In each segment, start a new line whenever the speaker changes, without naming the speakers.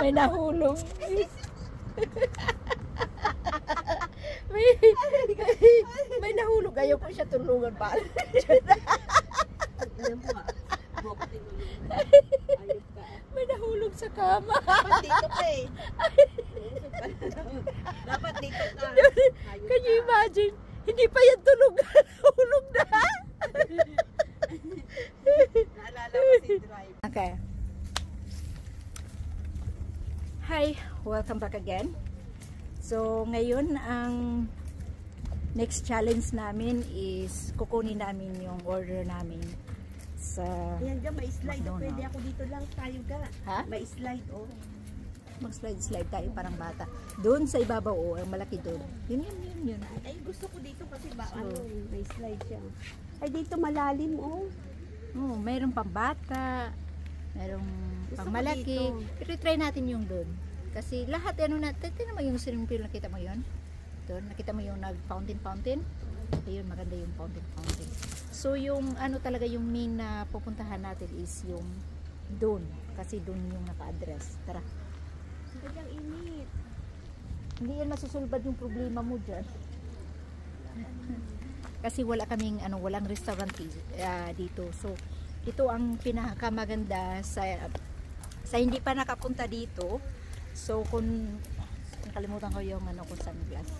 May nahulog. may nahulog. Ayaw ko siya tulungan pa. May nahulog sa kama.
Dapat dito ka eh. Dapat dito ka.
Can you imagine? Hindi pa yan tulog. Nahulog na.
Naalala ko si Drive.
Okay. Hi, welcome back again. So, ngayon ang next challenge namin is kukunin namin yung order namin sa
Ayan dyan, may slide.
McDonald's.
Pwede ako dito lang tayo ga.
Ha?
May slide, oh.
Mag-slide tayo parang bata. Doon sa ibabaw, oh, ang malaki doon. Yun.
Ay, gusto ko dito kasi ba,
So,
may slide siya. Ay, dito malalim, oh.
Oh, mayroong pambata, mayroong
Gusto
pang
ko
malaki.
dito.
Pero try natin yung doon. Kasi lahat, ano natin, tignan mo yung swimming pool, nakita mo yun? Doon, nakita mo yung nag-fountain. Ayun, maganda yung fountain. So, yung ano talaga yung main na pupuntahan natin is yung doon. Kasi doon yung naka-address. Tara.
Kanyang init.
Hindi yan masusulbad yung problema mo dyan. Kasi wala kaming walang restaurant dito. So ito ang pinakamaganda sa hindi pa nakapunta dito. So kung nakalimutan ko yung kung sunglass.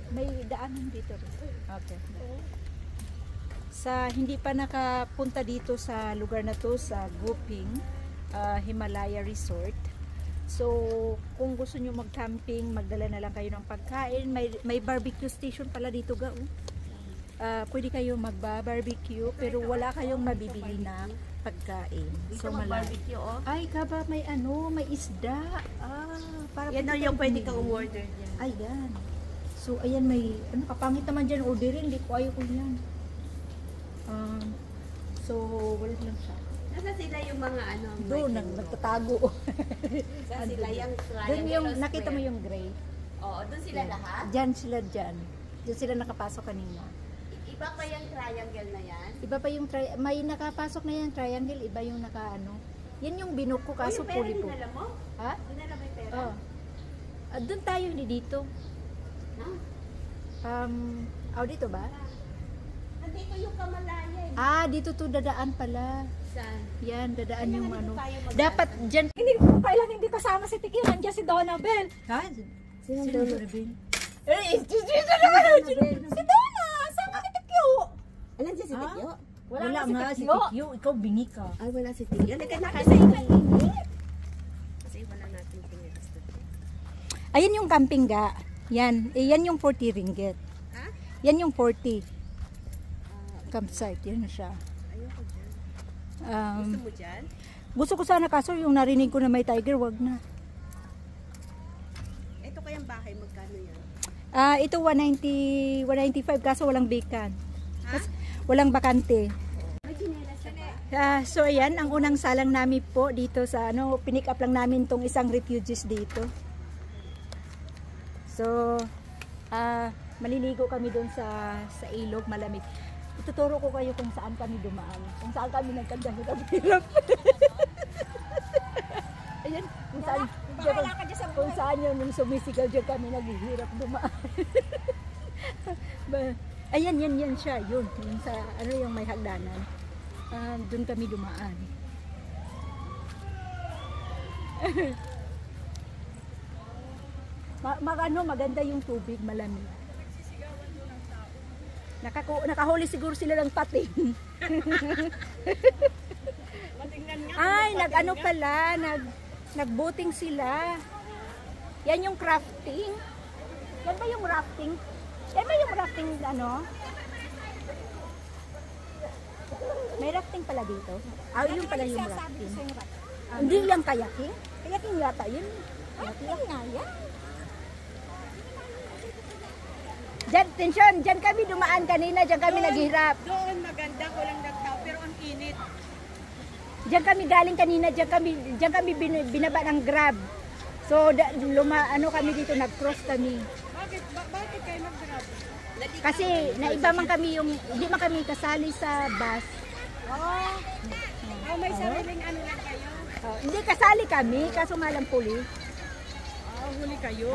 May daanan dito. Okay. Sa hindi pa nakapunta dito sa lugar na to, sa Guping Himalaya Resort. So, kung gusto nyo mag-camping, magdala na lang kayo ng pagkain. May barbecue station pala dito ga. Pwede kayo magba-barbecue, pero wala kayong mabibili na pagkain.
Dito
So,
mag-barbecue, oh.
ay, kaba, may may isda. Para
Yan
pwede
yung
kayong
pwede
bumili.
kang umorder dyan.
Ayan. So, ayan, may, kapangit naman dyan, orderin. Hindi ko ayaw ko yan. So, wala lang siya.
Nasa sila yung mga
Doon, nagtatago.
Nasa sila yung
Doon yung, nakita mo yung gray.
Oo, doon sila lahat?
Diyan sila dyan. Diyan sila nakapasok kanina.
Iba pa yung triangle na yan?
Iba pa yung, may nakapasok na yan triangle, iba yung Yan yung binuk ko kaso
yung pera
puli po.
dinala mo?
Ha?
Dinala mo yung pera?
Oo. Doon tayo, hindi dito.
Ha?
Dito ba?
Nandito yung Kamalaya eh.
Dito to dadaan pala.
Saan?
Yan, dadaan yung
tayo
Dapat dyan.
Hindi ko kailan hindi kasama si Tiki, nandiyan si Donabel.
Ha? Sino Donabel?
Si Donna, sama si Tiki.
Alam siya si Tikyo?
Wala
si
nga si
Tikyo.
Tikyo. Ikaw bingi ka.
Ay, wala si Tikyo.
Kasi mainit.
Kasi wala natin pinirasta.
Ayan yung camping ga. Yan. Yan yung 40 ringgit.
Ha?
Yan yung 40. Campsite. Yan na siya.
Ayoko dyan.
Um,
Gusto mo dyan?
gusto ko sana kaso yung narinig ko na may tiger, wag na.
Ito kayang bahay, magkano yan?
Ito 190, 195 kaso walang vacant.
Ha?
Walang bakante.
May chinelas ka ba?
So ayan, ang unang salang namin po dito sa pinick up lang namin tong isang refugees dito. So maliligo kami doon sa ilog, malamig. Ituturo ko kayo kung saan kami dumaan. Kung saan kami nagkagahirap-hirap. Ayan, kung saan yun, yung sumisigaw dyan kami naghihirap dumaan. Ayan, yan siya. Yun sa, yung may hagdanan. Doon kami dumaan. Maganda yung tubig, malamig. Nakahuli siguro sila ng pating. Ay, nag-boating sila. Yan yung crafting. Yan ba yung rafting? Yan ba yung rafting May rafting pala dito? Yun pala yung rafting. Hindi lang kayaking? Kayaking yata yun. Kayaking nga yan. Diyan kami dumaan kanina, diyan kami naghihirap.
Doon maganda, walang nagtao, pero ang init.
Diyan kami galing kanina, diyan kami binaba ng Grab. So kami dito, nag-cross kami.
Bakit kayo nag-grab?
Kasi naiba man kami hindi man kami kasali sa bus.
May sariling lang kayo.
Hindi kasali kami, kaso nga lang puli.
Huli kayo.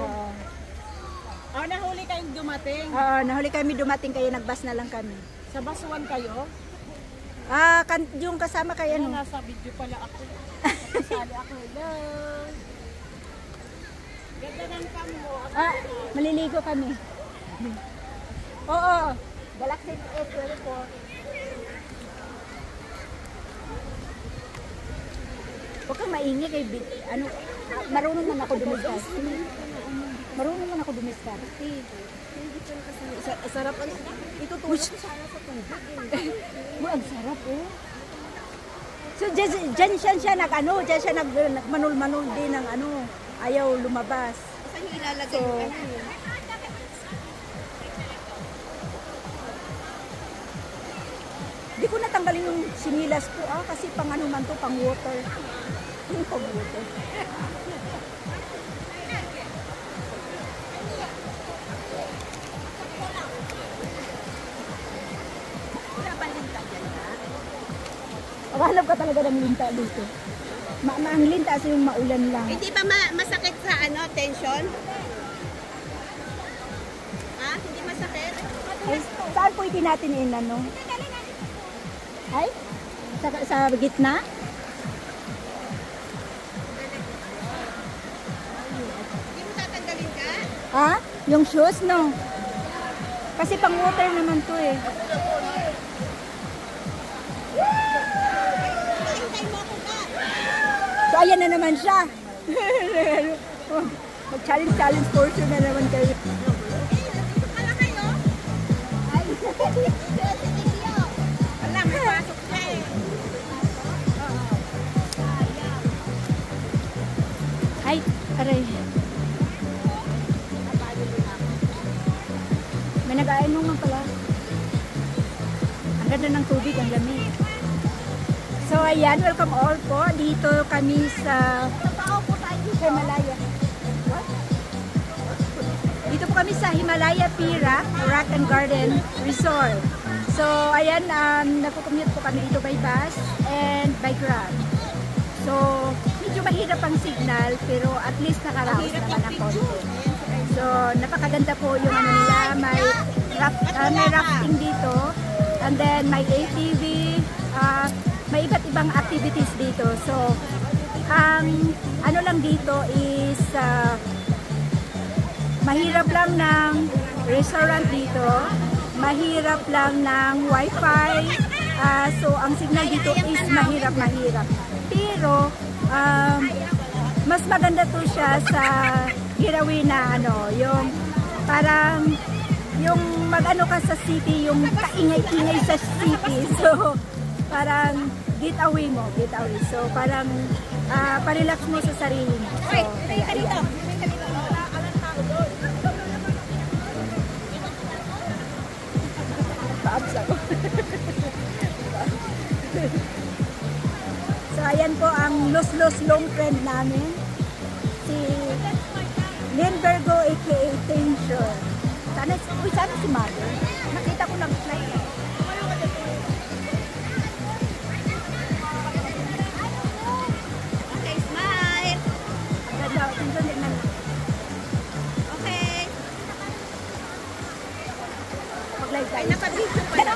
Nahuli kayong dumating.
Nahuli kami dumating kaya nagbas na lang kami.
Sa basuan kayo?
Yung kasama kay ano.
Nasa video pala ako. Kasali ako. Hello. Ganda ng cam mo.
Maliligo kami. Oo. Galaxy S24. Huwag kang maingay kay ano, marunong man ako dumiskarte. Marunong man ako dumiskarte.
Sarap ang itutulog ko sana sa tubig.
Ang sarap oh. So dyan siya nagmanul-manul din ng ano, ayaw lumabas.
Saan yung ilalagay
So,
yung ano yun?
di ko natanggalin yung sinilas ko kasi pang ano man to, pang water. Yung pang water. Hanap ka talaga ng linta dito. Ang linta kasi yung maulan lang.
Hindi ba masakit sa tension? Hindi masakit?
Ay, saan po natin ano? Ay? Sa gitna?
Hindi mo tatanggalin ka?
Yung shoes, no? Kasi pang water naman to eh.
Hintay mo ako ka.
So, ayan na naman siya. Mag-challenge portion na naman kayo.
Pala kayo?
Ay,
Wala, may pasok siya eh.
ay, aray. May nag-aayong nga pala. Ang ganda ng tubig, ang lamig. So, ayan, welcome all po. Dito kami sa Himalaya. Dito po kami sa Himalaya Pira Rock and Garden Resort. So, ayan, nakukommute po kami dito by bus and by Grab. So, medyo mahirap ang signal, pero at least nakaraos naman ang konti. So, napakaganda po yung ano nila. May rafting dito. And then, may ATV. May iba't ibang activities dito. So, ang ano lang dito is mahirap lang ng restaurant dito. Mahirap lang ng wifi. So, ang signal dito is mahirap. Pero, mas maganda to siya sa Girawi na ano, yung parang yung mag-ano ka sa city, yung kaingay-ingay sa city. So, parang get away. So, parang parelax mo sa sarili mo. So, kaya, ayan. Pa-abs ako. So, ayan po ang los long friend namin. Si Lindbergo aka Tension. Sana si Mother. Nakita ko lang flight.
Okay, smile.
Ang ganda. Tension din na.
Okay.
Mag-live
Ay,
tayo.
naka-video pala.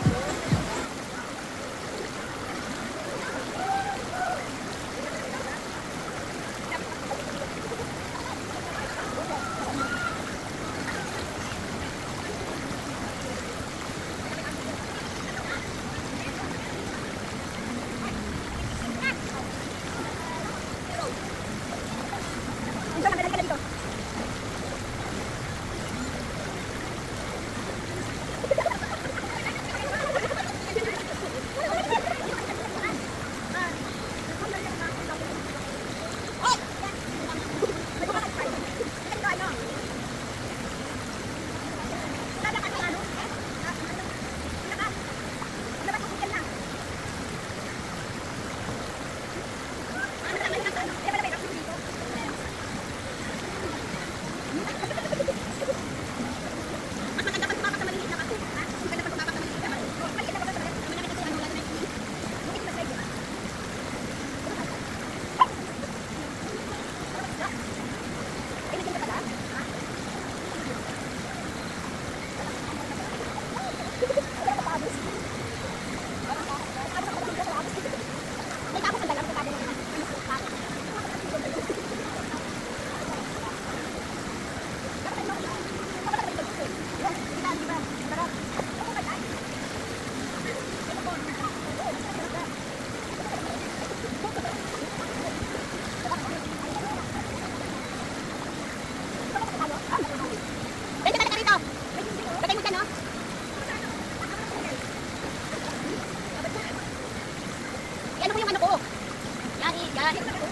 Kahit ako.